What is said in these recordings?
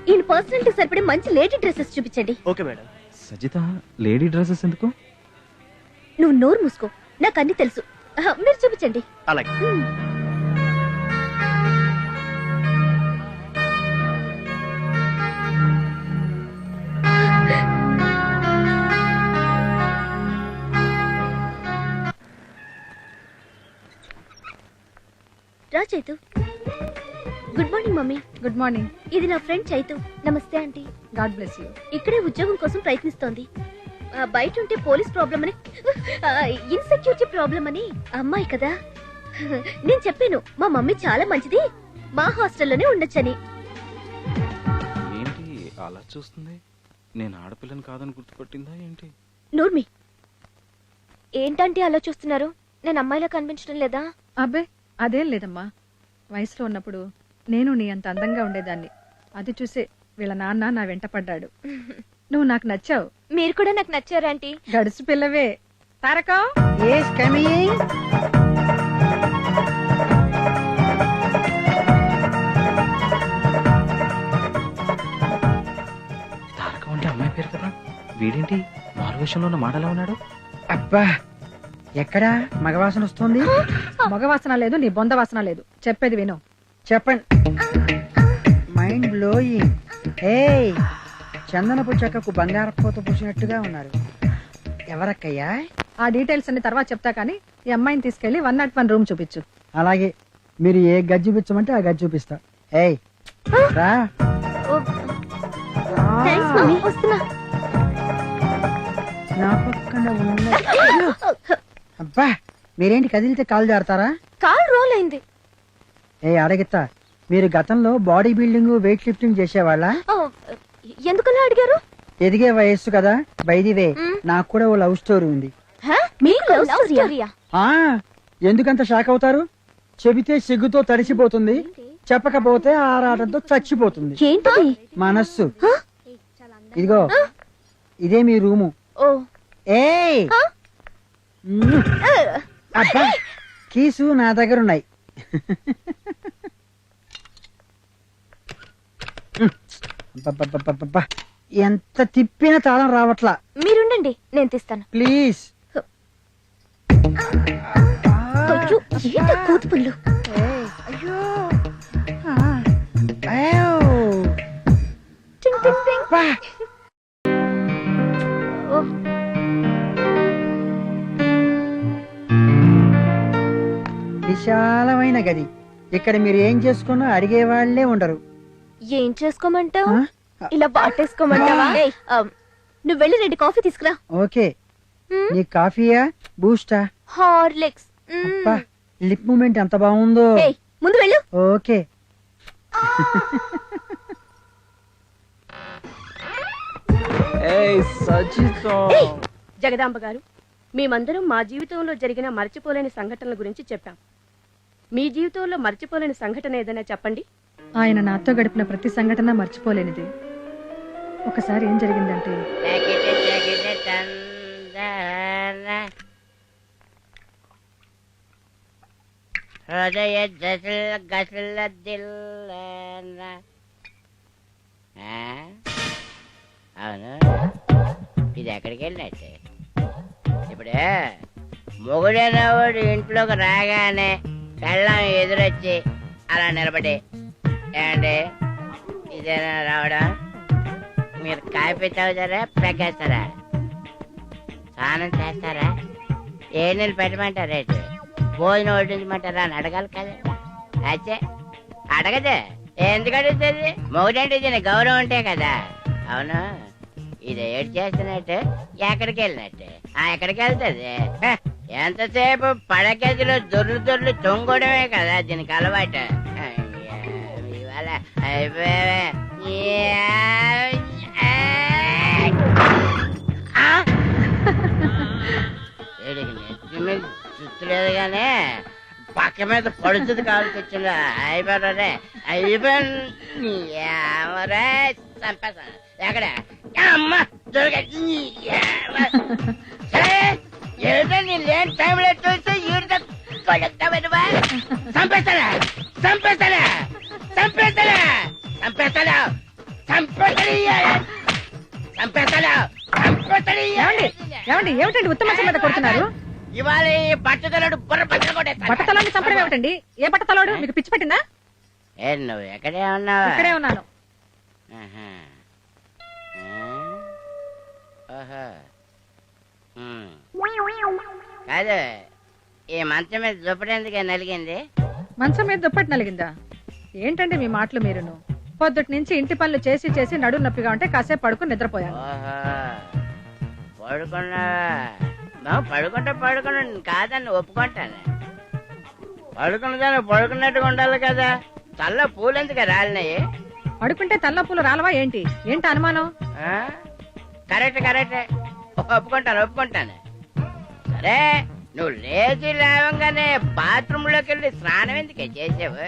ఈయన పర్సనాలిటీ సరిపడే మంచి లేడీ డ్రెస్సెస్ చూపించండి. Okay madam. Sajitha, lady dresses ఎందుకు? నువ్వు నోరు మూసుకో, నాకు అన్ని తెలుసు. మీరు చూపించండి. అలాగే. రా Chaitu. Good morning mummy. Good morning. ఇది నా ఫ్రెండ్ చైతు. నమస్తే ఆంటీ. God bless you. ఇక్కడే ఉద్యోగం కోసం ప్రయత్నిస్తోంది. బయట ఉంటే పోలీస్ ప్రాబ్లం అని, ఇన్సెక్యూరిటీ ప్రాబ్లం అని. అమ్మాయి కదా, నేను చెప్పాను మా మమ్మీ చాలా మంచిది, మా హాస్టల్లోనే ఉండొచ్చని. ఏంటి అలా చూస్తుంది? నేను ఆడపిల్లని కాదని గుర్తుపట్టిందా ఏంటి? నూర్మి, ఏంటంటే అలా చూస్తున్నారు? నేను అమ్మాయిలా కనిపించడం లేదా? అబ్బే అదేం లేదమ్మా. వయసులో ఉన్నప్పుడు నేను నీ అంత అందంగా ఉండేదాన్ని. అది చూసే వీళ్ళ నాన్న నా వెంట పడ్డాడు. నువ్వు నాకు నచ్చావు. మీరు కూడా నాకు నచ్చారు ఆంటీ. గడుసు పిల్లవే. తారకం. తారకం అంటే అమ్మాయి పేరు కదా. వీడేంటి మారువేషంలో ఉన్న మాటలా ఉన్నాడు? అబ్బా, ఎక్కడా మగవాసన వస్తుంది? మగవాసన లేదు, నీ బొంద వాసన లేదు. చెప్పేది విను. చెప్పండి. Mind blowing. ఏయ్, చందనపు చెక్కకు బంగారు పూత పూసినట్టుగా ఉన్నారు. ఎవరక్కయ్యా? ఆ డీటెయిల్స్ అన్ని తర్వాత చెప్తా కానీ ఈ అమ్మాయిని తీసుకెళ్లి 101 రూమ్ చూపించు. అలాగే, మీరు ఏ గది చూపించమంటే ఆ గది చూపిస్తా. ఏయ్ రా. థాంక్స్ మమ్మీ, వస్తున్నా. నా పక్కన ఉన్న. అబ్బా, మీరేంటి కదిలితే కాలు జారుతారా? కాల్ రోల్ అయింది. ఏ అడగితా, మీరు గతంలో బాడీ బిల్డింగ్, వెయిట్ లిఫ్టింగ్ చేసేవాళ్ళ? ఎందుకలా అడిగారు? ఎదిగే వయస్సు కదా. బై ది వే, నాకు కూడా ఓ లవ్ స్టోరీ ఉంది. మీకు లవ్ స్టోరీయా? ఆ, ఎందుకంత షాక్ అవుతారు? చెబితే సిగ్గుతో తడిసిపోతుంది, చెప్పకపోతే ఆరాటంతో చచ్చిపోతుంది. ఏంటది? మనస్సు. ఇదిగో, ఇదే మీ రూము. ఓ, ఏయ్, అబ్బా, కీసు నా దగ్గర ఉన్నాయి. అబ్బబ్బబ్బబ్బబ్బా, ఎంత తిప్పినా తాళం రావట్లా. మీరుండండి, నేను తీస్తాను. ప్లీజ్. అయ్యో, ఏంటా కూతు పుల్లు? అయ్యో. టింగ్ టింగ్ టింగ్. ఓ, విశాలమైన గది. ఇక్కడ మీరు ఏం చేసుకున్నా అడిగే వాళ్లే ఉండరు. ఏం చేసుకోమంటావు? ఆ? ఇలా వాటేసుకోమంటావా? ఏయ్, నువ్వు వెళ్ళి 2 కాఫీ తీసుకురా. ఓకే. నీ కాఫీయా బూస్టా? హార్లిక్స్. అబ్బా, లిప్ మూమెంట్ ఎంత బాగుందో. ఏయ్, ముందు వెళ్ళు. ఓకే. ఏయ్ సజిత. జగదాంబ గారు, మేమందరం మా జీవితంలో జరిగిన మర్చిపోలేని సంఘటనల గురించి చెప్పాం. మీ జీవితంలో మర్చిపోలేని సంఘటన ఏదైనా చెప్పండి. ఆయన నాతో గడిపిన ప్రతి సంఘటన మర్చిపోలేనిది. ఒకసారి ఏం జరిగిందంటే, హృదయ జసల గసల దిల్ల. అవును, ఇది ఎక్కడికి వెళ్ళినట్టే. ఇప్పుడు మొగుడైనవాడు ఇంట్లోకి రాగానే పెళ్ళం ఎదురొచ్చి అలా నిలబడి, ఏమండి ఇదేనా రావడం? మీరు కాఫీ తాగుతారా, పెగ్గేస్తారా, స్నానం చేస్తారా, ఏ నీళ్ళు పెట్టమంటారా, భోజనం వడ్డించమంటారా అని అడగాలి కదా. అచ్చే అడగదే, ఎందుకు అడుగుతుంది? మొగుడంటే దీని గౌరవం ఉంటే కదా. అవును, ఇది ఏడు చేస్తున్నట్టు ఎక్కడికి వెళ్ళినట్టు ఎక్కడికి వెళ్తుంది? ఎంతసేపు పడగదిలో దొర్లు దొర్లు తొంగడమే కదా దీనికి అలవాటు. ఇవాళ అయిపోయావే. నెత్తి మీద చుట్టలేదు కానీ పక్క మీద పడుతుంది కావాల్సి వచ్చింది. అయిపోయారే, అయిపోయారే, చంపేస్తాను. ఎక్కడ అమ్మ దొరకచ్చింది. ఏదో నీ లేని టైంలో చూస్తే ఈడితో కొడుకుతావా? చంపేస్తారా, చంపేస్తారా, చంపేస్తారా, చంపేస్తాను చంపేస్తాను చంపేస్తాను చంపేస్తాను ఏమండి ఏమండి ఏమిటండి ఉత్తమ మీద కొడుతున్నారు? ఇవాళ ఈ బట్టతలుడు బుర్ర బట్టలు కొట్టేస్తాను. బట్టతలాన్ని చంపడం ఏమిటండి? ఏ బట్టతలాడు? మీకు పిచ్చి పట్టిందా? ఏ నువ్వు ఎక్కడే ఉన్నావు? ఇక్కడే ఉన్నాను. ఆహా. ఆహా. కాదు ఈ మంచం మీద దుప్పటెందుకే నలిగింది? మంచం మీద దుప్పటి నలిగిందా? ఏంటండి మీ మాటలు మీరును? పొద్దుటి నుంచి ఇంటి పనులు చేసి చేసి నడు నొప్పిగా ఉంటే కాసేపు పడుకుని నిద్రపోయాను. ఓహో పడుకున్నా పడుకున్నాను కాదని ఒప్పుకుంటాను. పడుకున్నదాన్ని పడుకున్నట్టుగా ఉండాలి కదా. తల్ల పూలెందుకు రాలినాయి? పడుకుంటే తల్లపూలు రాలవా ఏంటి? ఏంటి అనుమానం? కరెక్ట్ ఒప్పుకుంటాను. సరే నువ్వు లేచి లేవంగానే బాత్రూమ్ లోకి వెళ్ళి స్నానం ఎందుకే చేసావు?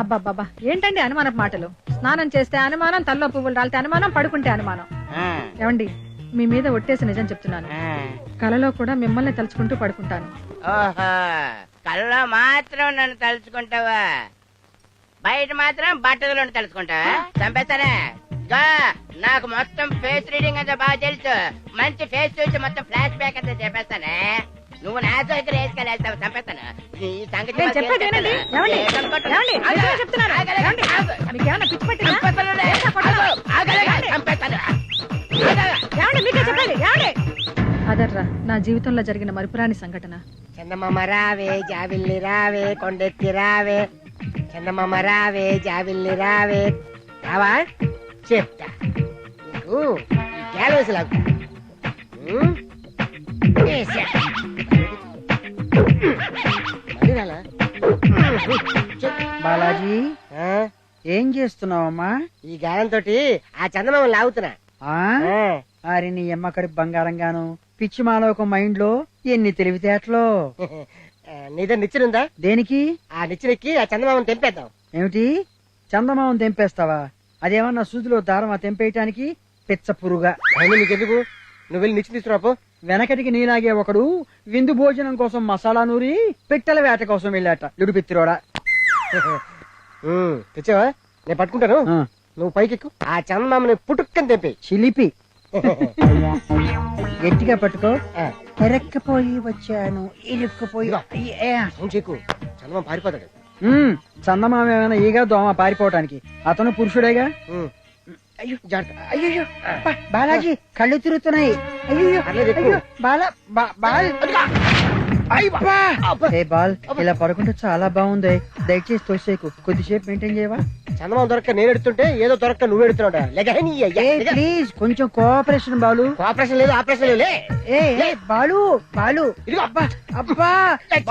అబ్బాబ్బాబ్బా ఏంటండి అనుమానపు మాటలు? స్నానం చేస్తే అనుమానం, తల్లో పువ్వులు రాలితే అనుమానం, పడుకుంటే అనుమానం. ఏమండి మీ మీద ఒట్టేసి నిజం చెప్తున్నాను, కలలో కూడా మిమ్మల్ని తలుచుకుంటూ పడుకుంటాను. ఓహో కళ్ళలో మాత్రం నన్ను తలుచుకుంటావా? బయట మాత్రం బట్టలు తలుచుకుంటావా? చంపేస్తానే. నాకు మొత్తం ఫేస్ రీడింగ్ అంతా బాగా తెలుసు. మంచి ఫేస్ చూసి మొత్తం ఫ్లాష్ బ్యాక్ అంతా చెప్పేస్తానే. నువ్వు నా దగ్గర వేసుకెళ్ళేస్తావు. చంపేస్తాను. ఈ సంగతి నేను చెప్పేది వినండి. ఏమండి? ఏమండి? నిజమే చెప్తున్నాను. ఏమండి? మీకేమన్నా పిచ్చి పట్టిందా? ఏమండి? మీకే చెప్పాలి. ఏమండి? అదర్రా నా జీవితంలో జరిగిన మరుపురాని సంఘటన. చందమామ రావే జాబిల్లి రావే కొండెత్తి రావే, చందమామ రావే జాబిల్లి రావే. రావా చెప్తా నీకు ఈ గ్యాలరీస్ లాగా. బాలాజీ ఏం చేస్తున్నావమ్మా? ఈ గాలం తోటి ఆ చందమామ లాగుతున్నా. అరే నీ అమ్మకడి బంగారంగాను పిచ్చి మాలోక మైండ్ లో ఎన్ని తెలివితేటలో. నీదో నిచ్చినుందా? దేనికి? ఆ నిచ్చినెక్కి ఆ చందమామని తెంపేద్దాం. ఏమిటి చందమామం తెంపేస్తావా? అదేమన్నా సూదిలో దారం తెంపేయటానికి? పిచ్చ పురుగా. అయినా నీకెందుకు? నువ్వు వెళ్ళి నిచ్చి తీసుకురాపో. వెనకటికి నీలాగే ఒకడు విందు భోజనం కోసం మసాలా నూరి పిట్టల వేట కోసం వెళ్ళాట. లుడు పిత్తిరోడా. తెచ్చావా? నేను పట్టుకుంటాను. నువ్వు పైకెక్కు. ఆ చందమామని పుట్టుక్కని తెంపి. చిలిపి గట్టిగా పట్టుకో. ఎరక్కపోయి వచ్చాను ఇరుక్కుపోయి. చెక్కు చందమామ పారిపోతాడు. చందమామ ఏమైనా ఈగా దోమ పారిపోవటానికి? అతను పురుషుడేగా. అయ్యో జాగ్రత్త. అయ్యో బాలాజీ కళ్ళు తిరుగుతున్నాయి. అయ్యో బాల్ ఇలా పడుకుంటే చాలా బాగుంది. దయచేసి తోసేకు. కొద్దిసేపు మెయింటైన్ చేయవా? చందమామ దొరక్క నేను ఎడుతుంటే ఏదో దొరక్క నువ్వు ఎడుతున్నావు. ప్లీజ్ కొంచెం కోఆపరేషన్ బాలు. కోఆపరేషన్ లేదు ఆపరేషన్ లేదు. ఏ బాలు బాలు అబ్బా అబ్బా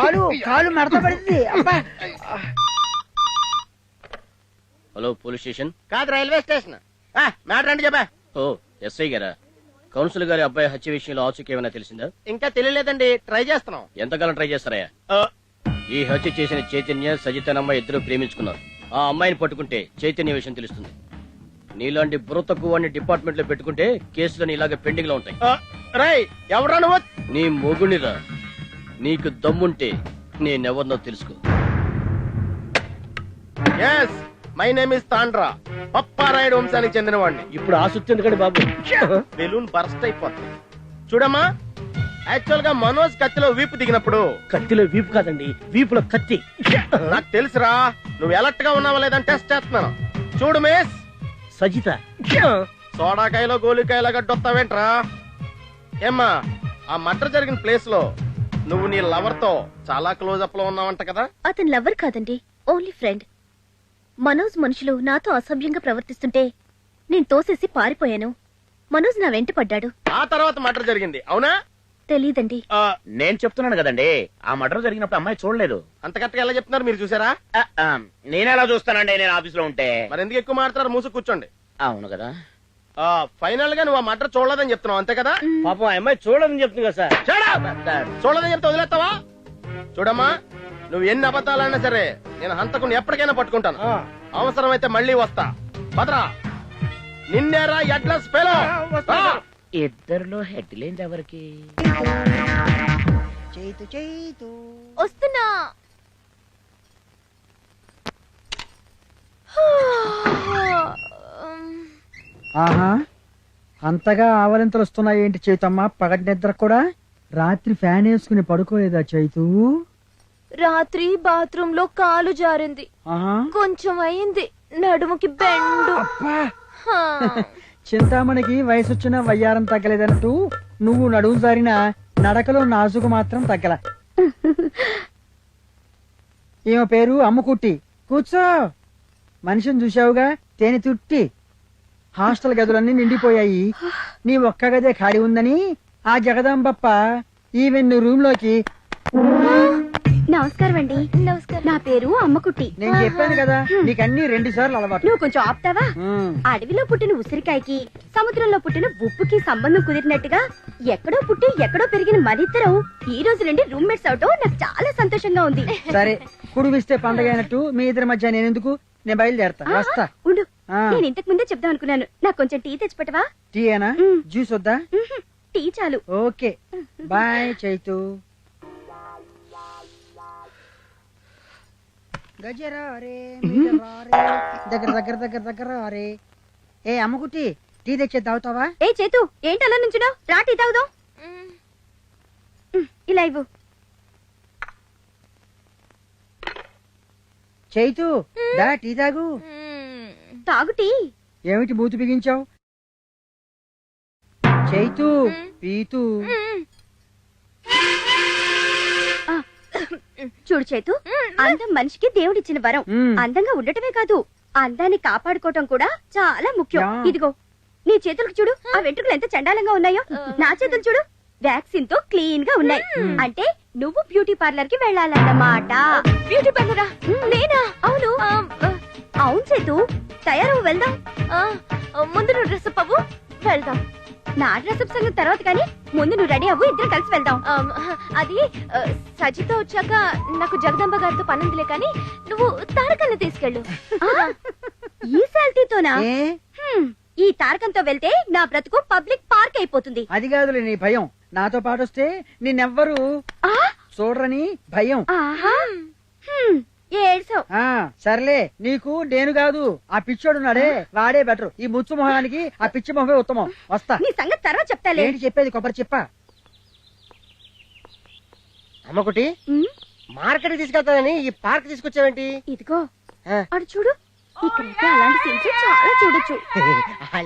బాలు కాలు మడత పడింది. అబ్బా. Hello police station. కాదు రైల్వే స్టేషన్. మ్యాటర్ అంటే చెప్పా. ఓ ఎస్ఐ గారా? కౌన్సిల్ గారి అబ్బాయి హత్య విషయంలో ఆచూకీ ఏమైనా తెలిసిందా? ఇంకా తెలియలేదండి. ట్రై చేస్తున్నాం. ఎంతకాలం ట్రై చేస్తారయ్యా? ఈ హత్య చేసిన చైతన్య సజితనమ్మ ఇద్దరు ప్రేమించుకున్నారు. ఆ అమ్మాయిని పట్టుకుంటే చైతన్య విషయం తెలుస్తుంది. నీలాంటి బుర్ర తక్కువ డిపార్ట్మెంట్ లో పెట్టుకుంటే కేసులని ఇలాగే పెండింగ్ లో ఉంటాయి. ఎవరా నువ్వు? నీ మొగునిరా. నీకు దమ్ముంటే నేనెవరినో తెలుసుకో. My name is Tandra. Papparayudu వంశానికి చెందిన వాడిని. ఇప్పుడు ఆసక్తి ఎందుకండి బాబు? బెలూన్ బర్స్ట్ అయిపోతుంది. చూడమ్మా, యాక్చువల్ గా మనోజ్ కత్తిలో వీపు దిగినప్పుడు. కత్తిలో వీపు కాదండి, వీపులో కత్తి. నాకు తెలుసురా, నువ్వు ఎలర్ట్ గా ఉన్నావా లేదని టెస్ట్ చేస్తున్నాను. చూడు మిస్ సజిత. సోడాకాయలో గోలికాయలో గడ్డొస్తావేంట్రా? ఏమ్మా, ఆ మర్డర్ జరిగిన ప్లేస్ లో నువ్వు నీ లవర్ తో చాలా క్లోజ్ అప్ లో ఉన్నావంట కదా? అతను లవర్ కాదండి, ఓన్లీ ఫ్రెండ్. మనోజ్ మనుషులు నాతో అసభ్యంగా ప్రవర్తిస్తుంటే నేను తోసేసి పారిపోయాను. మనోజ్ నా వెంట పడ్డాడు. ఆ తర్వాత మర్డర్ జరిగింది, అవునా? తెలీదండి. నేను చెప్తున్నాను కదండి, ఆ మర్డర్ జరిగినప్పుడు అమ్మాయి చూడలేదు. అంత కరెక్ట్గా ఎలా చెప్తున్నారు? మీరు చూసారా? నేనెలా చూస్తానండి, నేను ఆఫీస్ లో ఉంటే. మరి ఎందుకు ఎక్కువ మాట్లాడారు? మూసు కూర్చోండి. అవును కదా. ఫైనల్ గా నువ్వు ఆ మర్డర్ చూడలేదని చెప్తున్నావు, అంతే కదా? పాపం ఆ అమ్మాయి చూడదని చెప్తుంది కదా సార్. చూడదని చెప్తే వదిలేస్తావా? చూడమ్మా, నువ్వు ఎన్ని అబద్ధాలైనా సరే నేను హంతకుని ఎప్పటికైనా పట్టుకుంటాను. అవసరమైతే మళ్ళీ వస్తా. భద్రా, నిన్నేరా అడ్రస్ ఫెలో. ఇద్దరులో హెడ్ లేని ఎవరికి? వస్తున్నా. ఆహా అంతగా ఆవలింతలు వస్తున్నాయి ఏంటి చైతమ్మ? పగటి నిద్ర కూడా రాత్రి ఫ్యాన్ వేసుకుని పడుకోలేదా చైతు? రాత్రి బాత్రూమ్ లో కాలు జారింది, ఆహా కొంచెం అయింది నడుముకి బెండు. అబ్బా! చింతామణికి వయసు వచ్చిన వయ్యారం తగ్గలేదన్నట్టు నువ్వు నడువు జారిన నడకలో నాజుకు మాత్రం తగ్గల. ఈమె పేరు అమ్ముకుట్టి. కూర్చో. మనిషిని చూశావుగా, తేనె తుట్టి. హాస్టల్ గదులన్నీ నిండిపోయాయి, నీ ఒక్క గదే ఖాళీ ఉందని ఆ జగదాంబప్ప ఈవెన్ రూమ్ లోకి. నమస్కారం అండి. నమస్కారం. నా పేరు అమ్మకుట్టి. నేను చెప్పాను కదా నీకన్నీ 2 సార్లు అలవాటు. నువ్వు కొంచెం ఆపుతావా? అడవిలో పుట్టిన ఉసిరికాయకి సముద్రంలో పుట్టిన ఉప్పుకి సంబంధం కుదిరినట్టుగా ఎక్కడో పుట్టి ఎక్కడో పెరిగిన మనిద్దరం ఈ రోజు నుండి రూమ్మేట్స్ అవటం నాకు చాలా సంతోషంగా ఉంది. సరే, కుడివిస్తే పండగ అయినట్టు మీ ఇద్దరి మధ్య నేనెందుకు? నేను బయలుదేరతా. వస్తా. ఉండు, నేను ఇంతకు ముందే చెప్దాం అనుకున్నాను. నాకు కొంచెం టీ తెచ్చిపెట్టవా? టీ ఏనా? జ్యూస్ వద్దా? టీ చాలు. Okay bye Chaitu. గజరా రే మిజరా రే, దగ్గర దగ్గర దగ్గర దగ్గర రే. ఏ అమ్మకుట్టి, టీ తెచ్చే తాగుతావా? ఏ చేతు, ఏంటి అలా నుంచున్నావు? రా టీ తాగుదాం. ఇలా ఇవ్వు. చైతు దా టీ తాగు. తాగు టీ. ఏమిటి బూతు బిగించావు? చైతు పీతు. చూడు చేతు, అందం మనిషికి దేవుడిచ్చిన వరం. అందంగా ఉండటమే కాదు, అందాన్ని కాపాడుకోవటం కూడా చాలా ముఖ్యం. యా. ఇదిగో నీ చేతులకు చూడు, ఆ వెంట్రుకలు ఎంత చండాలంగా ఉన్నాయో. నా చేతులు చూడు, వ్యాక్సిన్ తో క్లీన్ గా ఉన్నాయి. అంటే నువ్వు బ్యూటీ పార్లర్ కి వెళ్ళాలన్నమాట. బ్యూటీ పార్లరా? నేనా? అవును. అవును చేతు, తయారవు, వెళ్దాం. ముందు నువ్వు డ్రెస్అప్ అవ్వు, వెళ్దాం. నా డ్రెస్అప్ సంగతి తర్వాత కానీ ముందు నువ్వు రెడీ అవ్వు, ఇద్దరం కలిసి వెళ్దాం. అది సజిత వచ్చాక నాకు జగదంబ గారితో పనుందిలే కానీ నువ్వు తారకల్ని తీసుకెళ్ళు. ఈ శాల్తీతోనా? ఏ? ఈ తారకంతో వెళ్తే నా బ్రతుకు పబ్లిక్ పార్క్ అయిపోతుంది. అది కాదులే నీ భయం. నాతో పాటు వస్తే నిన్నెవ్వరు చూడరని భయం. ఏడ్సావు. సర్లే, నీకు నేను కాదు ఆ పిచ్చోడున్నాడే వాడే బెటర్. ఈ ముచ్చు మొహానికి ఆ పిచ్చి మొహమే ఉత్తమం. వస్తా. నీ సంగతి తర్వాత చెప్తాలే. ఏంటి చెప్పేది? కొబ్బరి చెప్పా. అమ్మకుటి, మార్కెట్ తీసుకెళ్తానని ఈ పార్క్ తీసుకొచ్చావేంటి? ఇదిగో అడు చూడు, ఇక్కడైతే అలాంటి సీన్స్ చాలా చూడొచ్చు.